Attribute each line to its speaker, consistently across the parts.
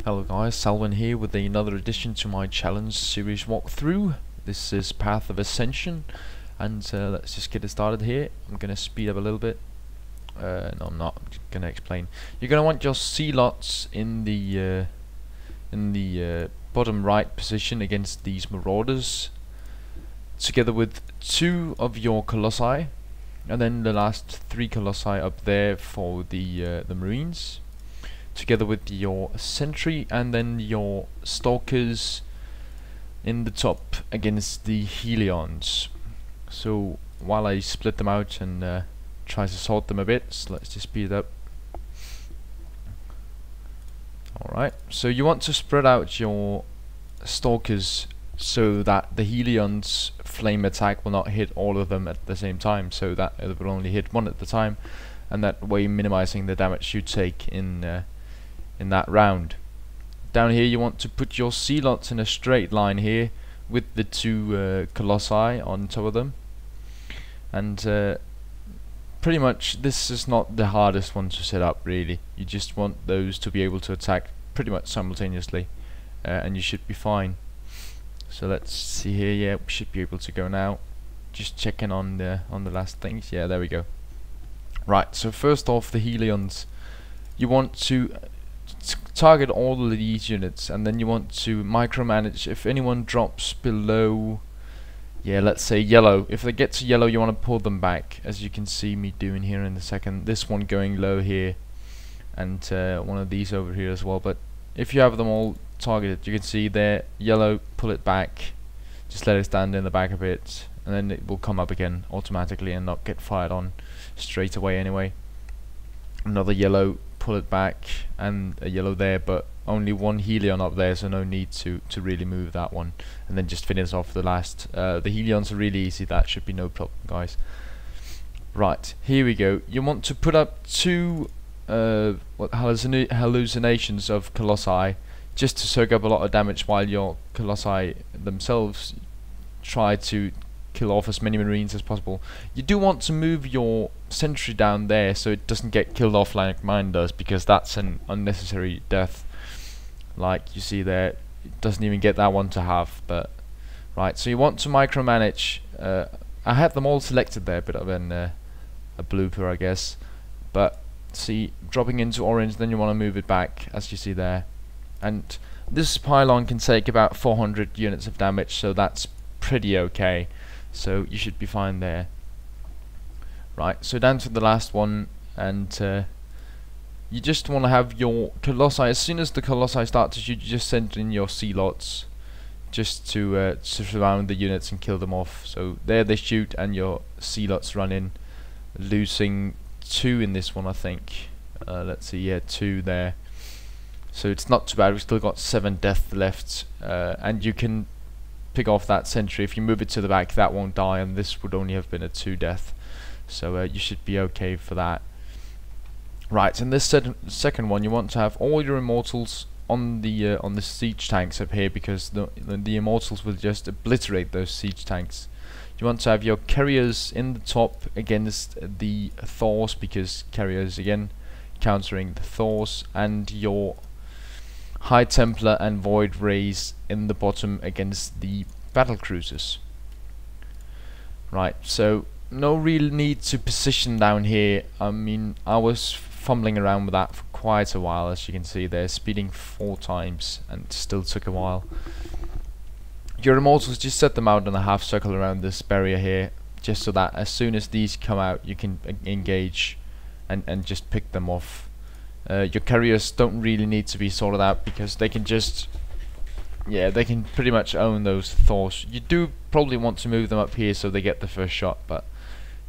Speaker 1: Hello guys, Salwyn here with another addition to my challenge series walkthrough. This is Path of Ascension, and let's just get it started here. I'm gonna speed up a little bit. No, I'm not. I'm just gonna explain. You're gonna want your slots in the bottom right position against these marauders, together with 2 of your colossi, and then the last 3 colossi up there for the marines, together with your sentry, and then your stalkers in the top against the Helions. So while I split them out and try to sort them a bit, so let's just speed it up. Alright, so you want to spread out your stalkers so that the Helions flame attack will not hit all of them at the same time, so that it will only hit one at a time, and that way minimizing the damage you take in that round. Down here you want to put your zealots in a straight line here with the 2 colossi on top of them, and pretty much this is not the hardest one to set up really. You just want those to be able to attack pretty much simultaneously, and you should be fine. So let's see here. Yeah, we should be able to go now. Just checking on the last things. Yeah, there we go. Right, so first off, the Helions, you want to target all of these units, and then you want to micromanage. If anyone drops below, yeah, let's say yellow, if they get to yellow you want to pull them back, as you can see me doing here in a second. This one going low here, and one of these over here as well. But if you have them all targeted, you can see there, yellow, pull it back, just let it stand in the back a bit, and then it will come up again automatically and not get fired on straight away anyway. Another yellow, pull it back, and a yellow there, but only 1 Helion up there, so no need to really move that one, and then just finish off the last. The Helions are really easy, that should be no problem, guys. Right, here we go. You want to put up 2 hallucinations of colossi, just to soak up a lot of damage while your colossi themselves try to kill off as many marines as possible. You do want to move your sentry down there so it doesn't get killed off like mine does, because that's an unnecessary death. Like you see there, it doesn't even get that one to half. But right, so you want to micromanage. I had them all selected there, but I've been a blooper, I guess. But see, dropping into orange, then you want to move it back, as you see there. And this pylon can take about 400 units of damage, so that's pretty okay. So you should be fine there. Right, so down to the last one, and you just want to have your colossi. As soon as the colossi start to shoot, you just send in your zealots just to surround the units and kill them off. So there they shoot, and your zealots run in, losing 2 in this one, I think. Let's see, yeah, 2 there. So it's not too bad. We've still got 7 death left, and you can pick off that sentry. If you move it to the back, that won't die, and this would only have been a 2 death. So you should be okay for that. Right, and this second one, you want to have all your immortals on the siege tanks up here, because the immortals will just obliterate those siege tanks. You want to have your carriers in the top against the Thors, because carriers again countering the Thors, and your High Templar and Void Rays in the bottom against the battle cruisers. Right, so no real need to position down here. I mean, I was fumbling around with that for quite a while, as you can see there, speeding 4 times, and still took a while. Your immortals, just set them out in a half circle around this barrier here, just so that as soon as these come out you can engage and just pick them off. Your carriers don't really need to be sorted out, because they can just, yeah, they can pretty much own those Thors. You do probably want to move them up here so they get the first shot, but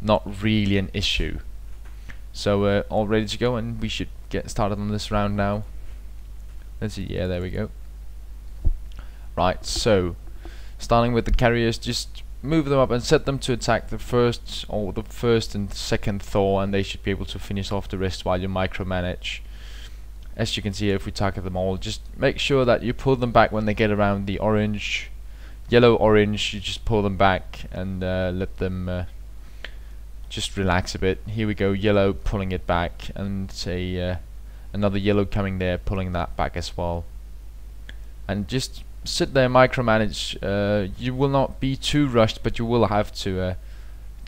Speaker 1: not really an issue. So all ready to go, and we should get started on this round now. Let's see, yeah, there we go. Right, so starting with the carriers, just move them up and set them to attack the first and second Thor, and they should be able to finish off the rest while you micromanage. As you can see, if we target them all, just make sure that you pull them back when they get around the orange, yellow, orange. You just pull them back and let them just relax a bit. Here we go, yellow pulling it back, and say another yellow coming there, pulling that back as well. and just sit there, micromanage. You will not be too rushed, but you will have to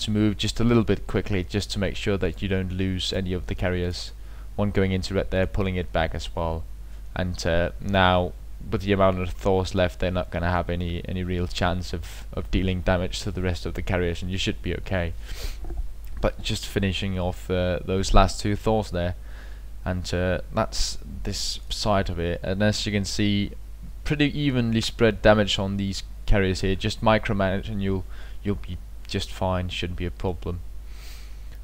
Speaker 1: move just a little bit quickly, just to make sure that you don't lose any of the carriers. One going into red there, pulling it back as well. And now, with the amount of Thors left, they're not going to have any real chance of dealing damage to the rest of the carriers, and you should be okay. But just finishing off those last two Thors there, and that's this side of it. And as you can see, pretty evenly spread damage on these carriers here. Just micromanage and you'll be just fine, shouldn't be a problem.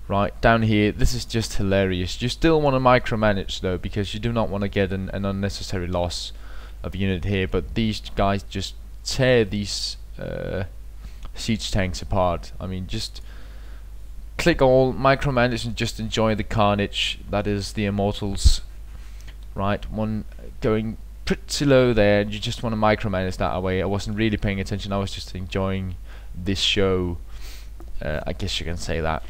Speaker 1: Right, down here, this is just hilarious. You still want to micromanage though, because you do not want to get an unnecessary loss of a unit here, but these guys just tear these siege tanks apart. I mean, just click all, micromanage, and just enjoy the carnage that is the Immortals. Right, one going pretty low there, you just want to micromanage that away. I wasn't really paying attention, I was just enjoying this show. I guess you can say that.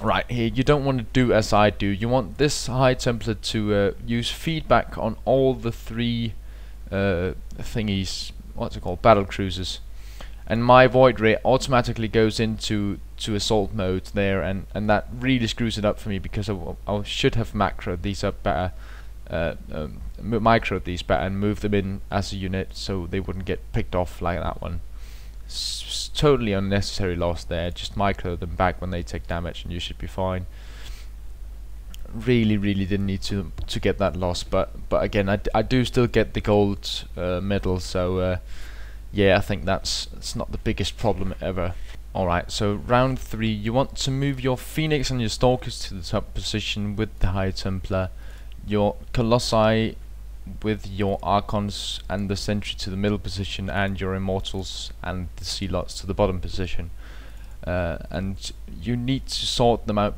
Speaker 1: Right, here you don't want to do as I do. You want this High Templar to use feedback on all the three thingies, what's it called, battle cruisers, and my Void Ray automatically goes into assault mode there, and that really screws it up for me, because I should have macroed these up better, microed these better and moved them in as a unit so they wouldn't get picked off like that one. Totally unnecessary loss there. Just micro them back when they take damage and you should be fine. Really didn't need to get that loss, but again, I do still get the gold medal, so yeah, I think that's not the biggest problem ever. Alright, so round 3, you want to move your Phoenix and your Stalkers to the top position with the High Templar, your Colossi with your Archons and the Sentry to the middle position, and your Immortals and the Zealots to the bottom position. And you need to sort them out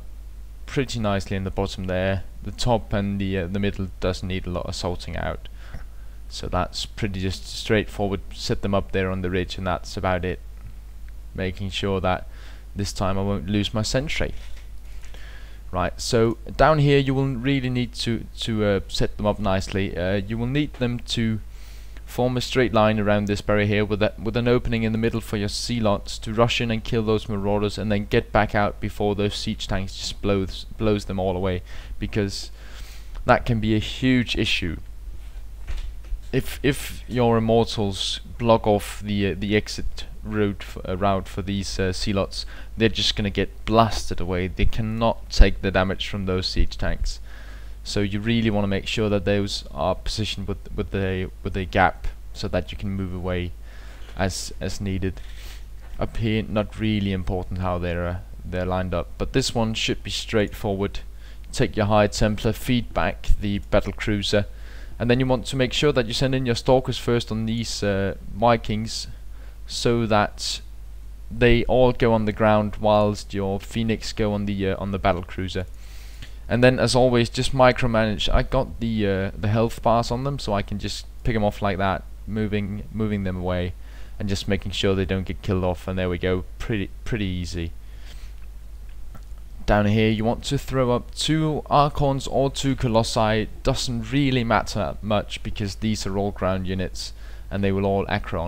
Speaker 1: pretty nicely in the bottom there. The top and the middle does need a lot of sorting out. So that's pretty just straightforward. Set them up there on the ridge, and that's about it. Making sure that this time I won't lose my Sentry. Right, so down here you will really need to set them up nicely. You will need them to form a straight line around this barrier here with an opening in the middle for your Zealots to rush in and kill those Marauders, and then get back out before those siege tanks just blows them all away, because that can be a huge issue. If your Immortals block off the exit route for these Zealots, they're just gonna get blasted away. They cannot take the damage from those siege tanks. So you really want to make sure that those are positioned with a gap, so that you can move away as needed. Up here, not really important how they're lined up, but this one should be straightforward. Take your High Templar, feed back the battle cruiser, and then you want to make sure that you send in your Stalkers first on these Vikings, so that they all go on the ground whilst your Phoenix go on the battle cruiser. And then, as always, just micromanage. I got the health bars on them, so I can just pick them off like that, moving them away, and just making sure they don't get killed off. And there we go, pretty easy. Down here, you want to throw up 2 Archons or 2 Colossi. Doesn't really matter much, because these are all ground units, and they will all aggro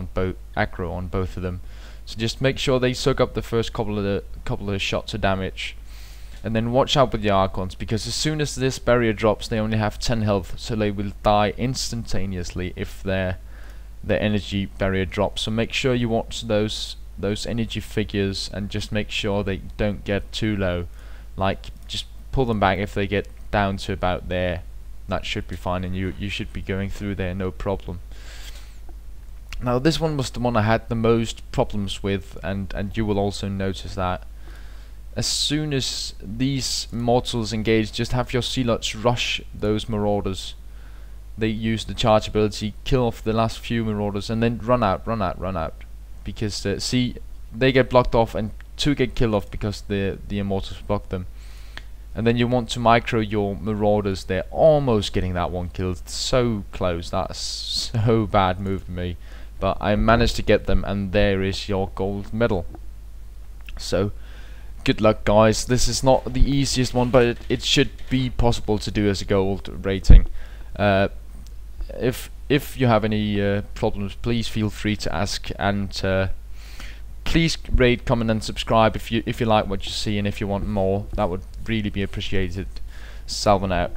Speaker 1: on both of them. So just make sure they soak up the first couple of shots of damage, and then watch out with the Archons, because as soon as this barrier drops, they only have 10 health, so they will die instantaneously if their energy barrier drops. So make sure you watch those energy figures, and just make sure they don't get too low. Like, just pull them back if they get down to about there. That should be fine, and you should be going through there no problem. Now this one was the one I had the most problems with, and you will also notice that. As soon as these Immortals engage, just have your Zealots rush those Marauders. They use the charge ability, kill off the last few Marauders, and then run out. Because see, they get blocked off, and 2 get killed off because the Immortals block them. And then you want to micro your Marauders. They're almost getting that one killed. So close. That's so bad move of me. But I managed to get them, and there is your gold medal. So good luck, guys. This is not the easiest one, but it should be possible to do as a gold rating. If if you have any problems, please feel free to ask, and please rate, comment and subscribe if you like what you see, and if you want more, that would really be appreciated. Salwyn out.